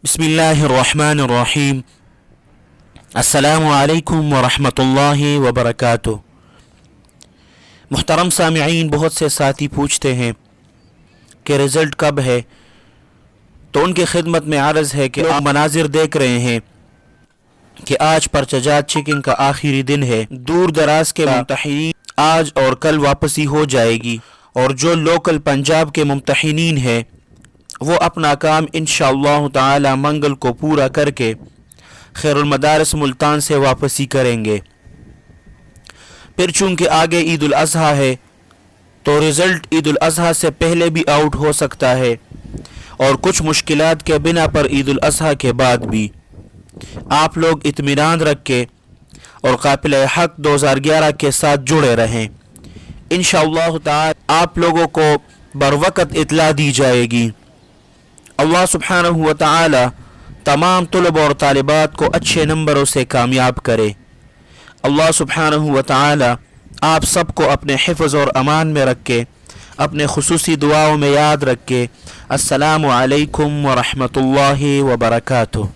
बिस्मिल्लाहिर्रहमानिर्रहीम। अस्सलामु अलैकुम वरहमतुल्लाहि वबरकातुह। मुहतरम सामिईन, बहुत से साथी पूछते हैं कि रिज़ल्ट कब है, तो उनकी खिदमत में अर्ज़ है कि आप मनाजिर देख रहे हैं कि आज पर्चजात चेकिंग का आखिरी दिन है। दूर दराज के मुम्तहिनीन आज और कल वापसी हो जाएगी, और जो लोकल पंजाब के मुम्तहिनीन हैं वो अपना काम इंशाअल्लाह ताला मंगल को पूरा करके खैरुल मदारिस मुल्तान से वापसी करेंगे। फिर चूँकि आगे ईद उल अज़हा है तो रिज़ल्ट ईद उल अज़हा से पहले भी आउट हो सकता है, और कुछ मुश्किलात के बिना पर ईद उल अज़हा के बाद भी। आप लोग इत्मीनान रख के और क़ाबिल हक़ 2011 के साथ जुड़े रहें। इंशाअल्लाह ताला आप लोगों को बरवक़्त इत्ला दी जाएगी। अल्लाह सुब्हानहू व तआला तमाम तुलब और तालिबात को अच्छे नंबरों से कामयाब करे। अल्लाह सुब्हानहू व तआला आप सबको अपने हिफ्ज़ और अमान में रख के अपने खुसूसी दुआओं में याद रख के। अस्सलामु अलैकुम व रहमतुल्लाहि व बरकातुहू।